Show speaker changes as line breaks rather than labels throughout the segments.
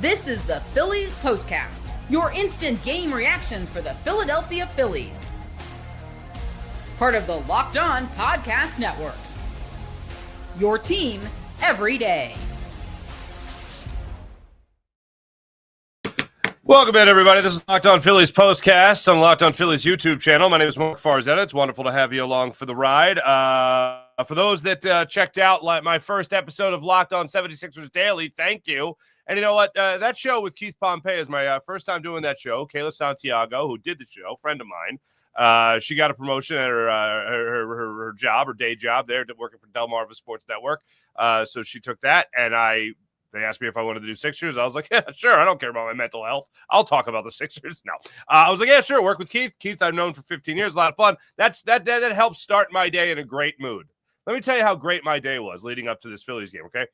This is the Phillies POSTCAST, your instant game reaction for the Philadelphia Phillies. Part of the Locked On Podcast Network. Your team every day.
Welcome in, everybody. This is Locked On Phillies POSTCAST on Locked On Phillies YouTube channel. My name is Mark Farzetta. It's wonderful to have you along for the ride. For those that checked out my first episode of Locked On 76ers Daily, thank you. And you know what? That show with Keith Pompey is my first time doing that show. Kayla Santiago, who did the show, friend of mine, she got a promotion at her job, her day job there, working for Delmarva Sports Network. So she took that, and they asked me if I wanted to do Sixers. I was like, yeah, sure. I don't care about my mental health. I'll talk about the Sixers. No. I was like, yeah, sure. Work with Keith. Keith, I've known for 15 years. A lot of fun. That helps start my day in a great mood. Let me tell you how great my day was leading up to this Phillies game, okay?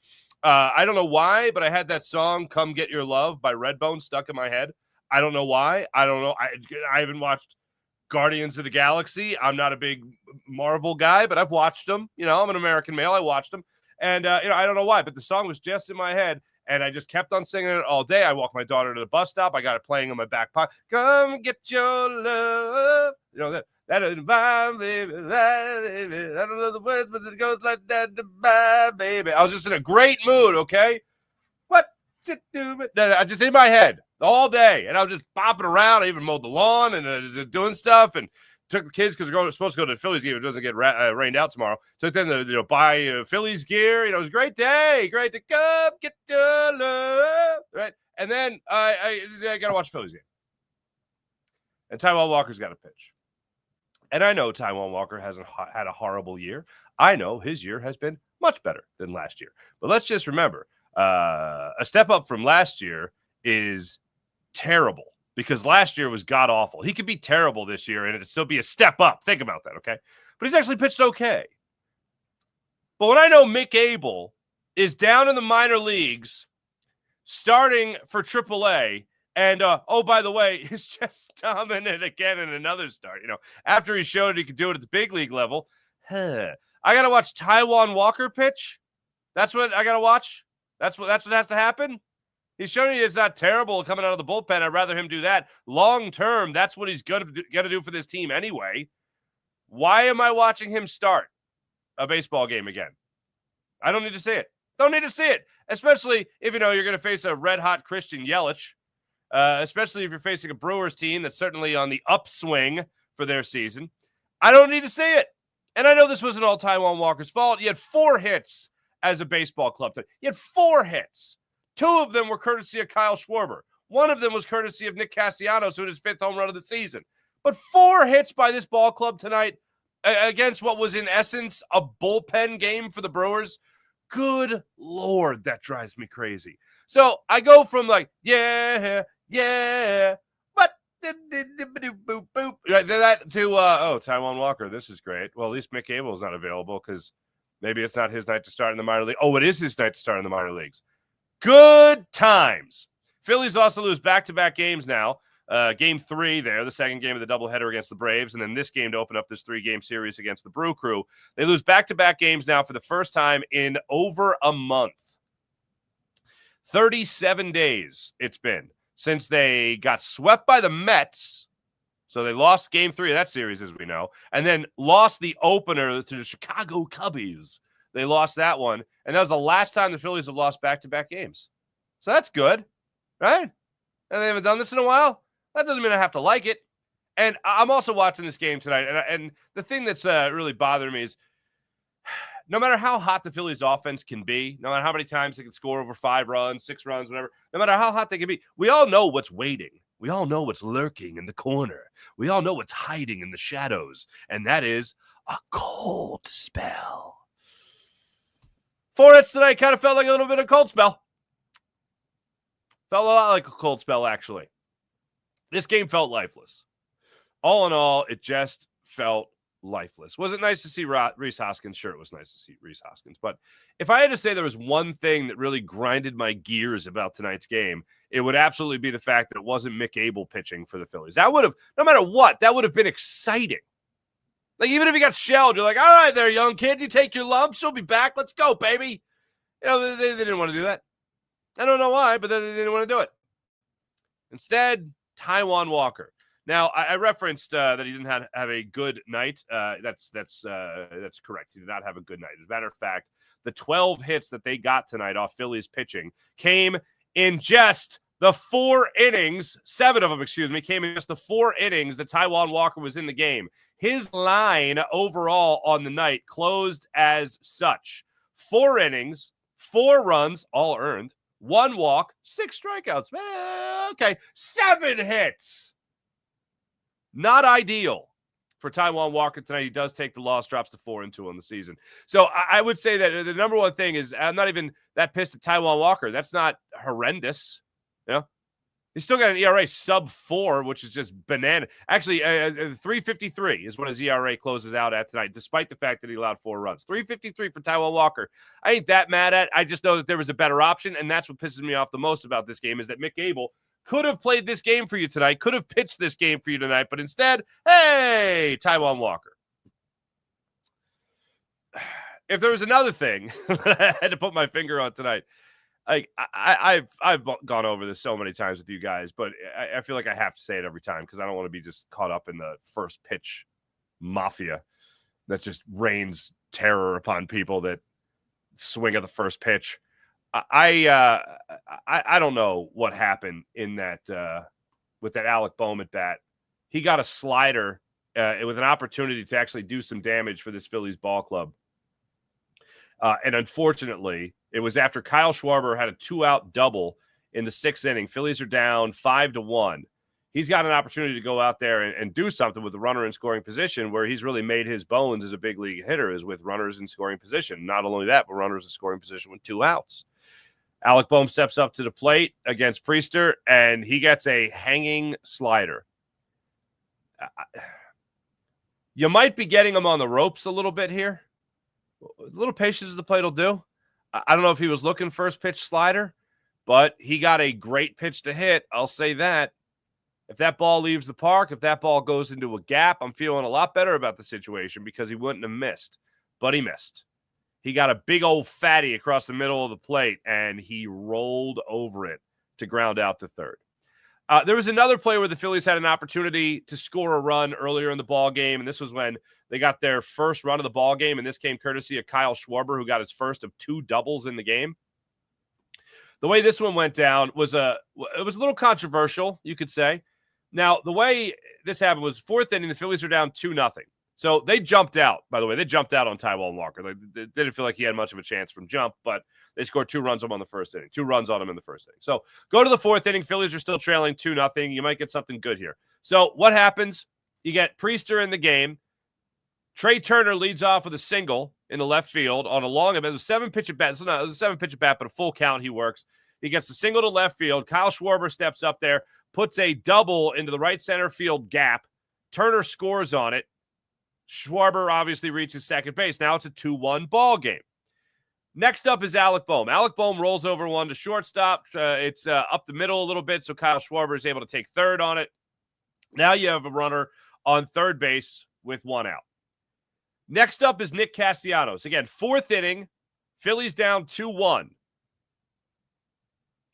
I don't know why, but I had that song, Come Get Your Love by Redbone, stuck in my head. I don't know why. I don't know. I haven't watched Guardians of the Galaxy. I'm not a big Marvel guy, but I've watched them. You know, I'm an American male. I watched them. And, I don't know why, but the song was just in my head, and I just kept on singing it all day. I walked my daughter to the bus stop. I got it playing in my back pocket. Come get your love. You know, that vibe, baby, baby. I don't know the words, but it goes like that, bye, baby. I was just in a great mood, okay? What you do? I just in my head all day, and I was just bopping around. I even mowed the lawn and doing stuff, and took the kids because we're supposed to go to the Phillies game. It doesn't get rained out tomorrow. Took them to buy Phillies gear. You know, it was a great day. Great to come get your love. Right? And then I got to watch the Phillies game. And Taijuan Walker's got to pitch. And I know Taijuan Walker hasn't had a horrible year. I know his year has been much better than last year. But let's just remember, a step up from last year is terrible. Because last year was god-awful. He could be terrible this year, and it'd still be a step up. Think about that, okay? But he's actually pitched okay. But when I know Mick Abel is down in the minor leagues, starting for AAA, and, by the way, he's just dominant again in another start. You know, after he showed he could do it at the big league level, I got to watch Taijuan Walker pitch? That's what I got to watch? That's what has to happen? He's showing you it's not terrible coming out of the bullpen. I'd rather him do that. Long term, that's what he's going to do for this team anyway. Why am I watching him start a baseball game again? I don't need to see it. Don't need to see it. Especially if, you're going to face a red-hot Christian Yelich. Especially if you're facing a Brewers team that's certainly on the upswing for their season. I don't need to see it. And I know this wasn't all Taijuan Walker's fault. He had 4 hits as a baseball club. He had 4 hits. 2 of them were courtesy of Kyle Schwarber. 1 of them was courtesy of Nick Castellanos, who had his 5th home run of the season. But 4 hits by this ball club tonight against what was, in essence, a bullpen game for the Brewers. Good Lord, that drives me crazy. So I go from like, yeah, but right, that to, Taijuan Walker, this is great. Well, at least Mick Abel's not available because maybe it's not his night to start in the minor league. Oh, it is his night to start in the minor leagues. Good times. Phillies also lose back-to-back games now. Game 3 there, the second game of the doubleheader against the Braves, and then this game to open up this 3-game series against the Brew Crew. They lose back-to-back games now for the first time in over a month. 37 days it's been since they got swept by the Mets. So they lost game 3 of that series, as we know, and then lost the opener to the Chicago Cubbies. They lost that one, and that was the last time the Phillies have lost back-to-back games. So that's good, right? And they haven't done this in a while. That doesn't mean I have to like it. And I'm also watching this game tonight, and the thing that's really bothering me is no matter how hot the Phillies offense can be, no matter how many times they can score over 5 runs, 6 runs, whatever, no matter how hot they can be, we all know what's waiting. We all know what's lurking in the corner. We all know what's hiding in the shadows, and that is a cold spell. 4 hits tonight kind of felt like a little bit of cold spell. Felt a lot like a cold spell, actually. This game felt lifeless. All in all, it just felt lifeless. Was it nice to see Rhys Hoskins? Sure, it was nice to see Rhys Hoskins. But if I had to say there was one thing that really grinded my gears about tonight's game, it would absolutely be the fact that it wasn't Mick Abel pitching for the Phillies. That would have, no matter what, that would have been exciting. Like, even if he got shelled, you're like, all right there, young kid, you take your lumps, you'll be back. Let's go, baby. You know, they didn't want to do that. I don't know why, but they didn't want to do it. Instead, Taijuan Walker. Now, I referenced that he didn't have a good night. That's correct. He did not have a good night. As a matter of fact, the 12 hits that they got tonight off Phillies pitching came in just the 4 innings. 7 of them, came in just the 4 innings that Taijuan Walker was in the game. His line overall on the night closed as such. 4 innings, 4 runs, all earned, 1 walk, 6 strikeouts. Okay, 7 hits. Not ideal for Taijuan Walker tonight. He does take the loss, drops to 4-2 on the season. So I would say that the number one thing is I'm not even that pissed at Taijuan Walker. That's not horrendous. He's still got an ERA sub 4, which is just banana. Actually, 3.53 is what his ERA closes out at tonight, despite the fact that he allowed 4 runs. 3.53 for Taijuan Walker. I ain't that mad at. I just know that there was a better option, and that's what pisses me off the most about this game is that Mick Abel could have played this game for you tonight, could have pitched this game for you tonight, but instead, hey, Taijuan Walker. If there was another thing that I had to put my finger on tonight, I've gone over this so many times with you guys, but I feel like I have to say it every time because I don't want to be just caught up in the first pitch mafia that just rains terror upon people that swing at the first pitch. I don't know what happened in that with that Alec Bohm at bat. He got a slider with an opportunity to actually do some damage for this Phillies ball club. And unfortunately, it was after Kyle Schwarber had a 2-out double in the 6th inning. Phillies are down 5-1. He's got an opportunity to go out there and do something with the runner in scoring position where he's really made his bones as a big league hitter is with runners in scoring position. Not only that, but runners in scoring position with 2 outs. Alec Bohm steps up to the plate against Priester, and he gets a hanging slider. You might be getting him on the ropes a little bit here. A little patience at the plate will do. I don't know if he was looking first pitch slider, but he got a great pitch to hit. I'll say that. If that ball leaves the park, if that ball goes into a gap, I'm feeling a lot better about the situation because he wouldn't have missed. But he missed. He got a big old fatty across the middle of the plate, and he rolled over it to ground out to third. There was another play where the Phillies had an opportunity to score a run earlier in the ball game, and this was when they got their first run of the ball game, and this came courtesy of Kyle Schwarber, who got his first of 2 doubles in the game. The way this one went down was it was a little controversial, you could say. Now, the way this happened was 4th inning, the Phillies are down 2-0. So they jumped out, by the way. They jumped out on Taijuan Walker. They didn't feel like he had much of a chance from jump, but they scored 2 runs on him on the first inning. 2 runs on him in the first inning. So go to the 4th inning. Phillies are still trailing 2-0. You might get something good here. So what happens? You get Priester in the game. Trea Turner leads off with a single in the left field on a long, it was a 7-pitch at bat. It was a 7-pitch at bat, but a full count he works. He gets the single to left field. Kyle Schwarber steps up there, puts a double into the right center field gap. Turner scores on it. Schwarber obviously reaches second base. Now it's a 2-1 ball game. Next up is Alec Bohm. Alec Bohm rolls over one to shortstop. It's up the middle a little bit, so Kyle Schwarber is able to take third on it. Now you have a runner on third base with 1 out. Next up is Nick Castellanos. Again, 4th inning, Phillies down 2-1.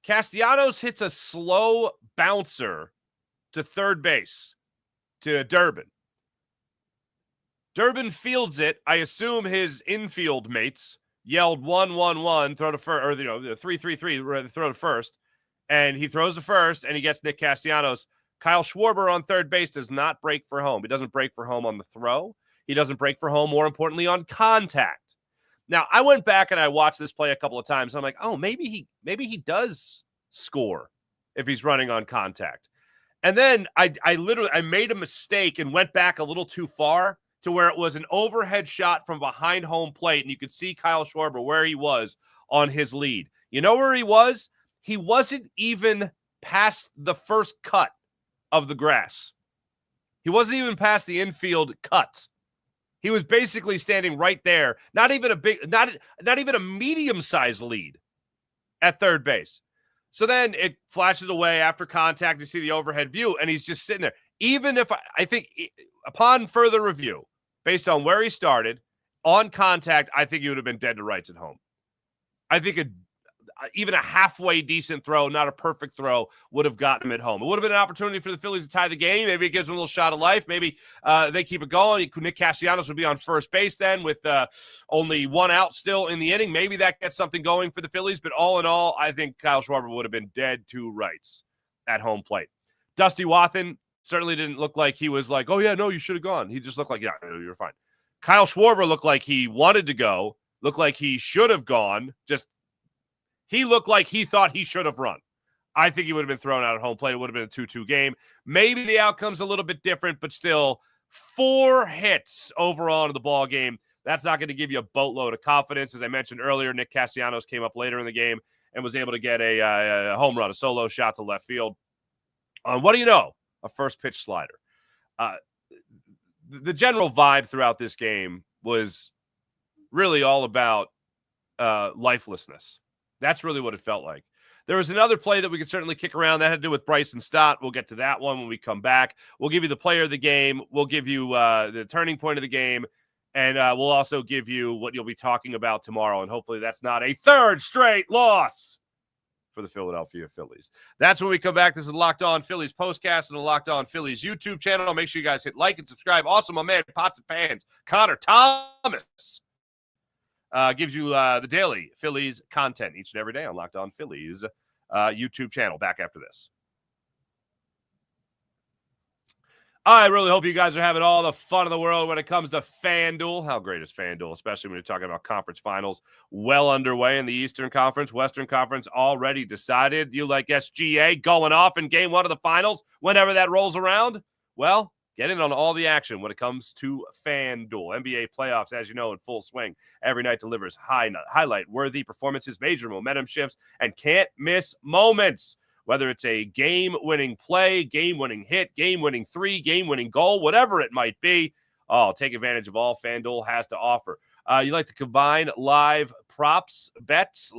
Castellanos hits a slow bouncer to third base to Durbin. Durbin fields it. I assume his infield mates yelled 1-1-1, throw to first, or 3-3-3, throw to first, and he throws to first, and he gets Nick Castellanos. Kyle Schwarber on third base does not break for home. He doesn't break for home on the throw. He doesn't break for home, more importantly, on contact. Now, I went back and I watched this play a couple of times. And I'm like, oh, maybe he does score if he's running on contact. And then I made a mistake and went back a little too far to where it was an overhead shot from behind home plate, and you could see Kyle Schwarber where he was on his lead. You know where he was? He wasn't even past the first cut of the grass. He wasn't even past the infield cut. He was basically standing right there, not even a medium-sized lead at third base. So then it flashes away after contact. You see the overhead view, and he's just sitting there. Even if I think upon further review, based on where he started, on contact, I think he would have been dead to rights at home. even a halfway decent throw, not a perfect throw, would have gotten him at home. It would have been an opportunity for the Phillies to tie the game. Maybe it gives them a little shot of life. Maybe they keep it going. Nick Castellanos would be on first base then with only one out still in the inning. Maybe that gets something going for the Phillies. But all in all, I think Kyle Schwarber would have been dead to rights at home plate. Dusty Wathan certainly didn't look like he was like, oh, yeah, no, you should have gone. He just looked like, yeah, you're fine. Kyle Schwarber looked like he wanted to go, looked like he should have gone, he looked like he thought he should have run. I think he would have been thrown out at home plate. It would have been a 2-2 game. Maybe the outcome's a little bit different, but still 4 hits overall in the ball game. That's not going to give you a boatload of confidence. As I mentioned earlier, Nick Castellanos came up later in the game and was able to get a home run, a solo shot to left field. What do you know? A first pitch slider. The general vibe throughout this game was really all about lifelessness. That's really what it felt like. There was another play that we could certainly kick around that had to do with Bryson Stott. We'll get to that one when we come back. We'll give you the player of the game. We'll give you the turning point of the game. And we'll also give you what you'll be talking about tomorrow. And hopefully that's not a third straight loss for the Philadelphia Phillies. That's when we come back. This is Locked On Phillies Postcast and the Locked On Phillies YouTube channel. Make sure you guys hit like and subscribe. Also, my man, Pots and Pans, Connor Thomas, gives you the daily Phillies content each and every day on Locked On Phillies YouTube channel. Back after this. I really hope you guys are having all the fun in the world when it comes to FanDuel. How great is FanDuel, especially when you're talking about conference finals well underway in the Eastern Conference, Western Conference already decided. You like SGA going off in game 1 of the finals whenever that rolls around? Well, get in on all the action when it comes to FanDuel. NBA playoffs, as you know, in full swing. Every night delivers highlight-worthy performances, major momentum shifts, and can't-miss moments. Whether it's a game-winning play, game-winning hit, game-winning 3, game-winning goal, whatever it might be, take advantage of all FanDuel has to offer. You like to combine live prop bets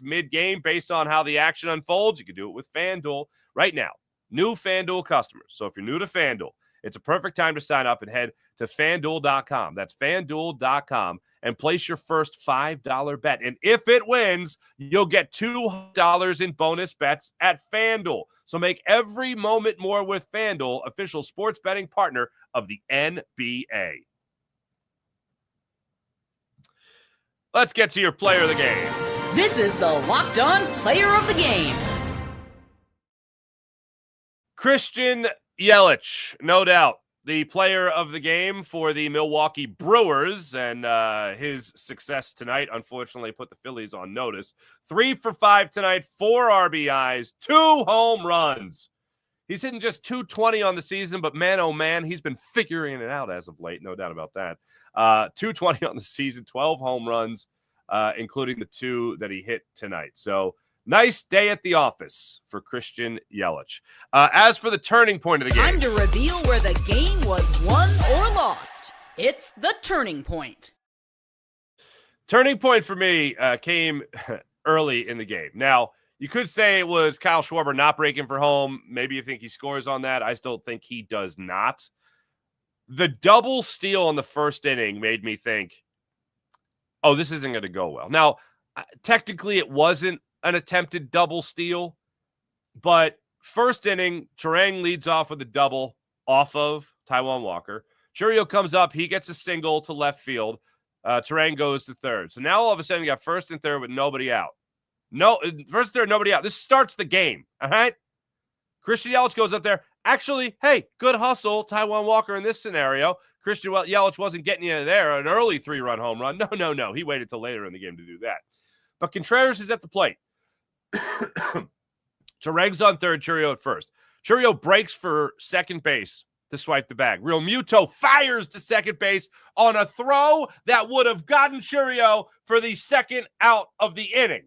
mid-game based on how the action unfolds? You can do it with FanDuel right now. New FanDuel customers. So if you're new to FanDuel, it's a perfect time to sign up and head to FanDuel.com. That's FanDuel.com and place your first $5 bet. And if it wins, you'll get $200 in bonus bets at FanDuel. So make every moment more with FanDuel, official sports betting partner of the NBA. Let's get to your player of the game.
This is the Locked On Player of the Game.
Christian Yelich, no doubt, the player of the game for the Milwaukee Brewers, and his success tonight, unfortunately, put the Phillies on notice. 3 for 5 tonight, 4 RBIs, 2 home runs. He's hitting just .220 on the season, but man, oh man, he's been figuring it out as of late, no doubt about that. .220 on the season, 12 home runs, including the 2 that he hit tonight. So, nice day at the office for Christian Yelich. As for the turning point of the game.
Time to reveal where the game was won or lost. It's the turning point.
Turning point for me came early in the game. Now, you could say it was Kyle Schwarber not breaking for home. Maybe you think he scores on that. I still think he does not. The double steal in the first inning made me think, oh, this isn't going to go well. Now, technically it wasn't an attempted double steal, but first inning, Turang leads off with a double off of Taijuan Walker. Chourio comes up, he gets a single to left field. Turang goes to third. So now all of a sudden you got first and third with nobody out. First and third, nobody out. This starts the game, all right? Christian Yelich goes up there. Actually, hey, good hustle, Taijuan Walker in this scenario. Christian Yelich wasn't getting you there, an early 3-run home run. No. He waited till later in the game to do that. But Contreras is at the plate. Turang's on third, Chourio at first. Chourio breaks for second base to swipe the bag. Real Muto fires to second base on a throw that would have gotten Chourio for the second out of the inning.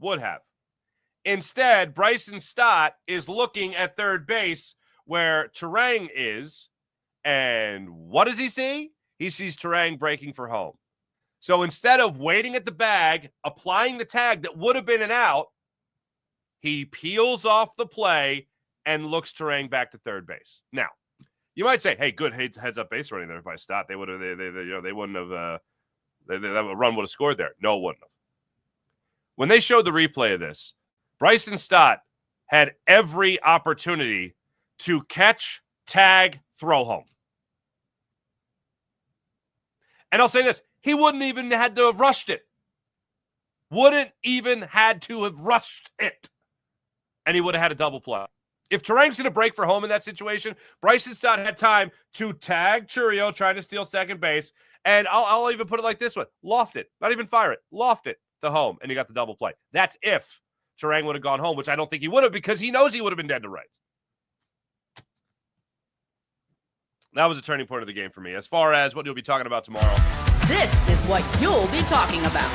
Would have. Instead, Bryson Stott is looking at third base where Turang is, and what does he see? He sees Turang breaking for home. So instead of waiting at the bag, applying the tag that would have been an out, he peels off the play and looks Turang back to third base. Now, you might say, "Hey, good heads up base running there by Stott. They would have, they wouldn't have That run would have scored there. No, it wouldn't have. When they showed the replay of this, Bryson Stott had every opportunity to catch, tag, throw home. And I'll say this, he wouldn't even had to have rushed it. Wouldn't even had to have rushed it. And he would have had a double play. If Turang's going to break for home in that situation, Bryson Stott had time to tag Churio trying to steal second base. And I'll even put it like this one. Loft it. Not even fire it. Loft it to home. And he got the double play. That's if Turang would have gone home, which I don't think he would have because he knows he would have been dead to rights. That was a turning point of the game for me. As far as what you'll be talking about tomorrow.
This is what you'll be talking about.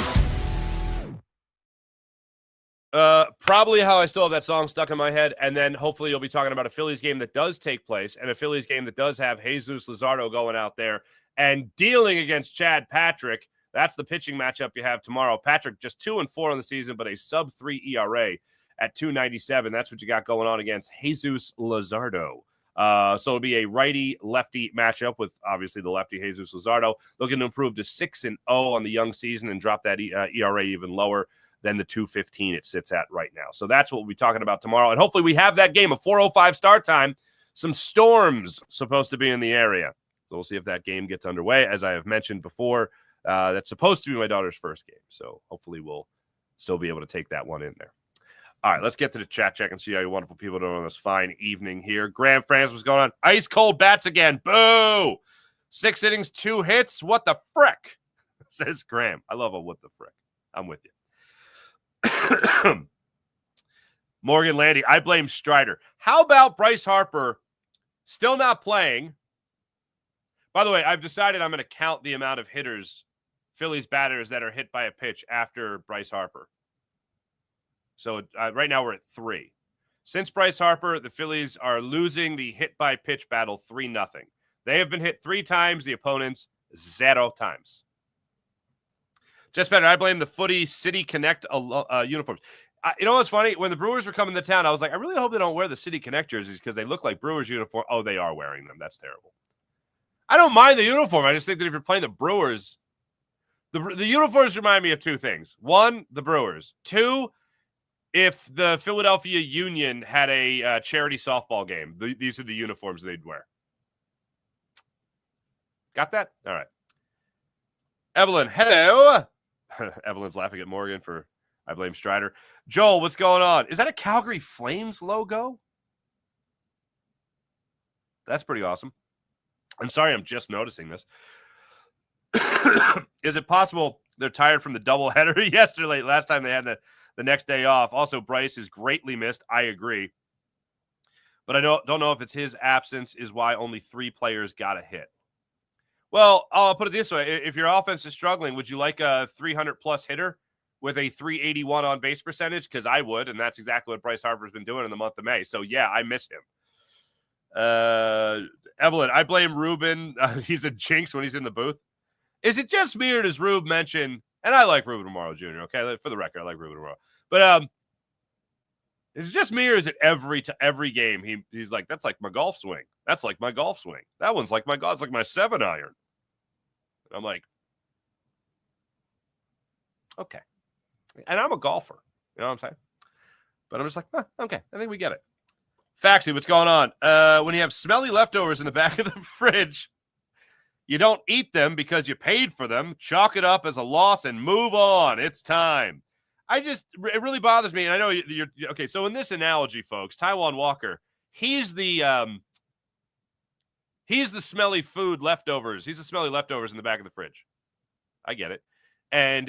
Probably how I still have that song stuck in my head, and then hopefully you'll be talking about a Phillies game that does take place, and a Phillies game that does have Jesus Luzardo going out there and dealing against Chad Patrick. That's the pitching matchup you have tomorrow. Patrick just 2-4 on the season, but a sub-3 ERA at 2.97. That's what you got going on against Jesus Luzardo. So it'll be a righty-lefty matchup with, obviously, the lefty Jesus Luzardo, looking to improve to 6-0 on the young season and drop that ERA even lower than the 2.15 it sits at right now. So that's what we'll be talking about tomorrow. And hopefully we have that game, a 4:05 start time. Some storms supposed to be in the area. So we'll see if that game gets underway. As I have mentioned before, that's supposed to be my daughter's first game. So hopefully we'll still be able to take that one in there. All right, let's get to the chat check and see how you wonderful people are doing on this fine evening here. Graham France, what's going on? Ice cold bats again. Boo! 6 innings, 2 hits. What the frick? Says Graham. I love a what the frick. I'm with you. Morgan Landy, I blame Strider. How about Bryce Harper still not playing? By the way, I've decided I'm going to count the amount of hitters, Phillies batters that are hit by a pitch after Bryce Harper. So right now we're at 3. Since Bryce Harper, the Phillies are losing the hit by pitch battle 3-0. They have been hit 3 times, the opponents 0 times. Just better. I blame the Footy City Connect uniforms. You know what's funny? When the Brewers were coming to town, I was like, I really hope they don't wear the City Connect jerseys because they look like Brewers uniform. Oh, they are wearing them. That's terrible. I don't mind the uniform. I just think that if you're playing the Brewers, the uniforms remind me of 2 things. 1, the Brewers. 2, if the Philadelphia Union had a charity softball game, these are the uniforms they'd wear. Got that? All right. Evelyn, hello. Evelyn's laughing at Morgan for I blame Strider. Joel, what's going on? Is that a Calgary Flames logo? That's pretty awesome. I'm sorry, I'm just noticing this. Is it possible they're tired from the doubleheader yesterday? Last time they had the next day off. Also, Bryce is greatly missed. I agree. But I don't know if it's his absence is why only 3 players got a hit. Well, I'll put it this way. If your offense is struggling, would you like a 300-plus hitter with a 381 on-base percentage? Because I would, and that's exactly what Bryce Harper's been doing in the month of May. So, yeah, I miss him. Evelyn, I blame Ruben. He's a jinx when he's in the booth. Is it just me or does Rube mention, and I like Ruben Amaro Jr., okay? For the record, I like Ruben Amaro. But is it just me or is it every game he's like, that's like my golf swing. That's like my golf swing. That one's like it's like my 7-iron. And I'm like, okay. And I'm a golfer. You know what I'm saying? But I'm just like, okay, I think we get it. Faxi, what's going on? When you have smelly leftovers in the back of the fridge, you don't eat them because you paid for them. Chalk it up as a loss and move on. It's time. It really bothers me. And I know you're okay. So in this analogy, folks, Taijuan Walker, he's the smelly food leftovers. He's the smelly leftovers in the back of the fridge. I get it. And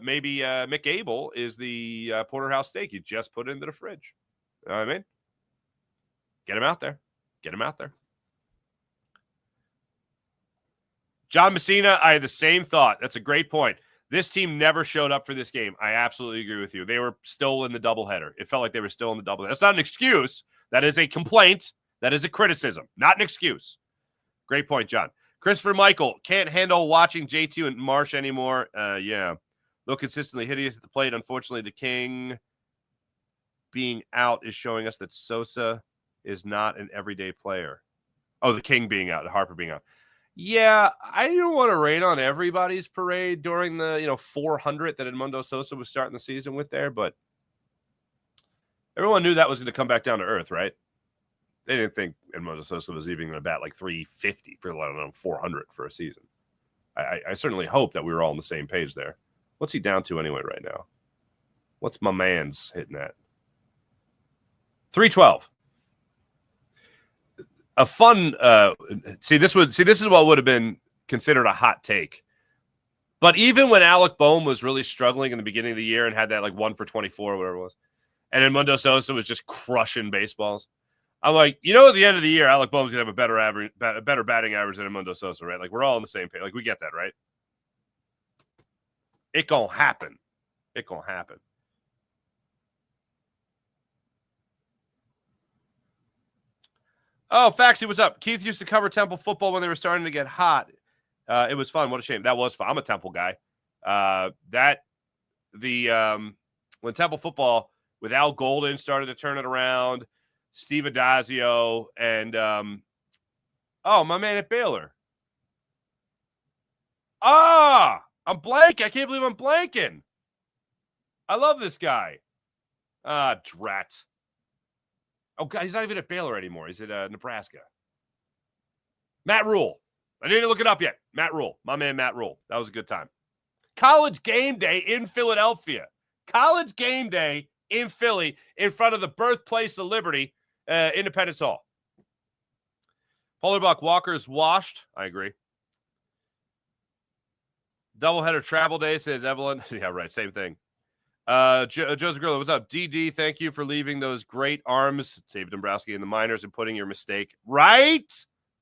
maybe Mick Abel is the porterhouse steak. You just put it into the fridge. You know what I mean? Get him out there. Get him out there. John Messina, I had the same thought. That's a great point. This team never showed up for this game. I absolutely agree with you. They were still in the doubleheader. It felt like they were still in the doubleheader. That's not an excuse. That is a complaint. That is a criticism, not an excuse. Great point, John. Christopher Michael, can't handle watching JT and Marsh anymore. Yeah. Though consistently hideous at the plate, unfortunately, the King being out is showing us that Sosa is not an everyday player. Oh, the King being out, Harper being out. Yeah, I didn't want to rain on everybody's parade during the 400 that Edmundo Sosa was starting the season with there, but everyone knew that was going to come back down to earth, right? They didn't think Edmundo Sosa was even going to bat like 350 for let alone 400 for a season. I certainly hope that we were all on the same page there. What's he down to anyway right now? What's my man's hitting at? 312. A fun this is what would have been considered a hot take. But even when Alec Boehm was really struggling in the beginning of the year and had that like 1 for 24 or whatever it was, and Edmundo Sosa was just crushing baseballs, I'm like, at the end of the year, Alec Boehm's gonna have a better batting average than Edmundo Sosa, right? Like we're all on the same page. Like we get that, right? It gonna happen. It gonna happen. Oh, Faxi, what's up? Keith used to cover Temple football when they were starting to get hot. It was fun. What a shame. That was fun. I'm a Temple guy. When Temple football with Al Golden started to turn it around, Steve Adazio, and my man at Baylor. I'm blank. I can't believe I'm blanking. I love this guy. Drat. Oh, God, he's not even at Baylor anymore. He's at Nebraska. Matt Rule. I didn't look it up yet. Matt Rule. My man, Matt Rule. That was a good time. College game day in Philadelphia. College game day in Philly in front of the birthplace of liberty, Independence Hall. Polarbuck Walker's washed. I agree. Doubleheader travel day, says Evelyn. Yeah, right. Same thing. Joseph Grillo, what's up? DD, thank you for leaving those great arms, David Dombrowski and the minors, and putting your mistake right.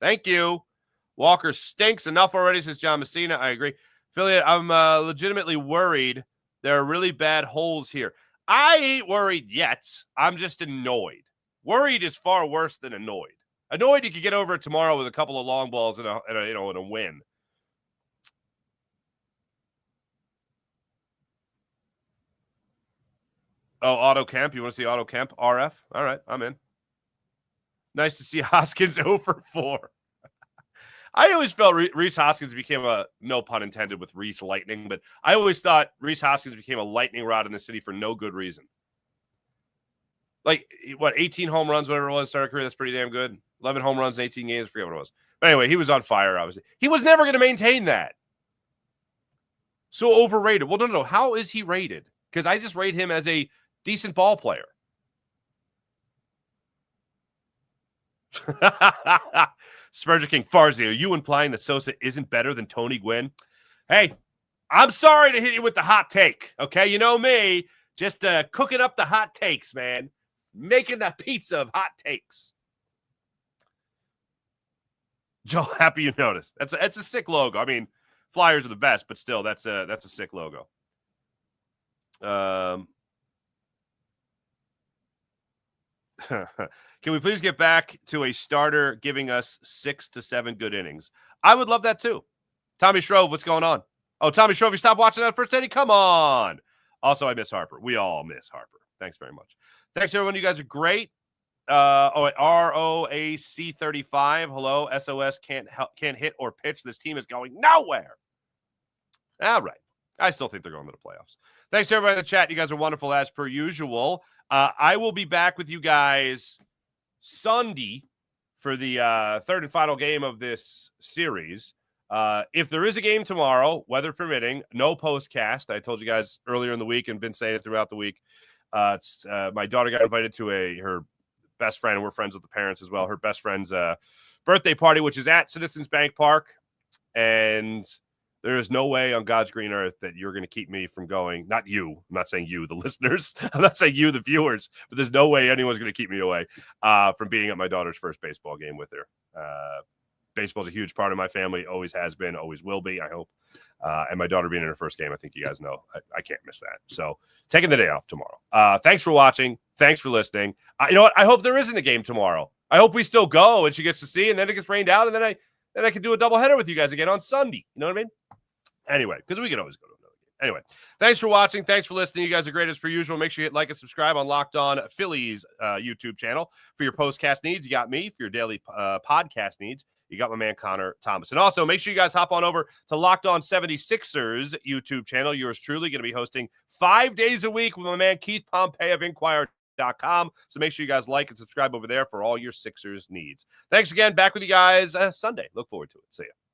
Thank you. Walker stinks enough already, says John Messina. I agree. Philly, I'm legitimately worried. There are really bad holes here. I ain't worried yet. I'm just annoyed. Worried is far worse than annoyed. Annoyed, you could get over it tomorrow with a couple of long balls and a win. Oh, Otto Kemp. You want to see Otto Kemp? RF? All right, I'm in. Nice to see Hoskins 0 for 4. I always felt Reese Hoskins became a, no pun intended with Reese Lightning, but I always thought Reese Hoskins became a lightning rod in the city for no good reason. Like, 18 home runs, whatever it was, started career, that's pretty damn good. 11 home runs in 18 games, I forget what it was. But anyway, he was on fire, obviously. He was never going to maintain that. So overrated. Well, no. How is he rated? Because I just rate him as a decent ball player. Spurgeon King Farzy, are you implying that Sosa isn't better than Tony Gwynn? Hey, I'm sorry to hit you with the hot take. Okay, you know me, just cooking up the hot takes, man. Making the pizza of hot takes. Joe, happy you noticed. That's a sick logo. I mean, Flyers are the best, but still, that's a sick logo. Can we please get back to a starter giving us 6 to 7 good innings? I would love that too. Tommy Shrove, what's going on? Oh, Tommy Shrove, you stopped watching that first inning? Come on. Also, I miss Harper. We all miss Harper. Thanks very much. Thanks, everyone. You guys are great. At ROAC35. Hello. SOS can't hit or pitch. This team is going nowhere. All right. I still think they're going to the playoffs. Thanks to everybody in the chat. You guys are wonderful as per usual. I will be back with you guys Sunday for the third and final game of this series. If there is a game tomorrow, weather permitting, no postcast. I told you guys earlier in the week and been saying it throughout the week. My daughter got invited to her best friend, and we're friends with the parents as well, her best friend's birthday party, which is at Citizens Bank Park. And there is no way on God's green earth that you're going to keep me from going. Not you. I'm not saying you, the listeners. I'm not saying you, the viewers. But there's no way anyone's going to keep me away from being at my daughter's first baseball game with her. Baseball's a huge part of my family. Always has been. Always will be, I hope. And my daughter being in her first game, I think you guys know. I can't miss that. So taking the day off tomorrow. Thanks for watching. Thanks for listening. You know what? I hope there isn't a game tomorrow. I hope we still go and she gets to see, and then it gets rained out, and then I can do a doubleheader with you guys again on Sunday. You know what I mean? Anyway, because we can always go to another game. Anyway, thanks for watching. Thanks for listening. You guys are great as per usual. Make sure you hit like and subscribe on Locked On Phillies YouTube channel. For your postcast needs, you got me. For your daily podcast needs, You got my man Connor Thomas. And also, make sure you guys hop on over to Locked On 76ers YouTube channel. Yours truly going to be hosting 5 days a week with my man Keith Pompey of Inquirer.com. So make sure you guys like and subscribe over there for all your Sixers needs. Thanks again. Back with you guys Sunday. Look forward to it. See ya.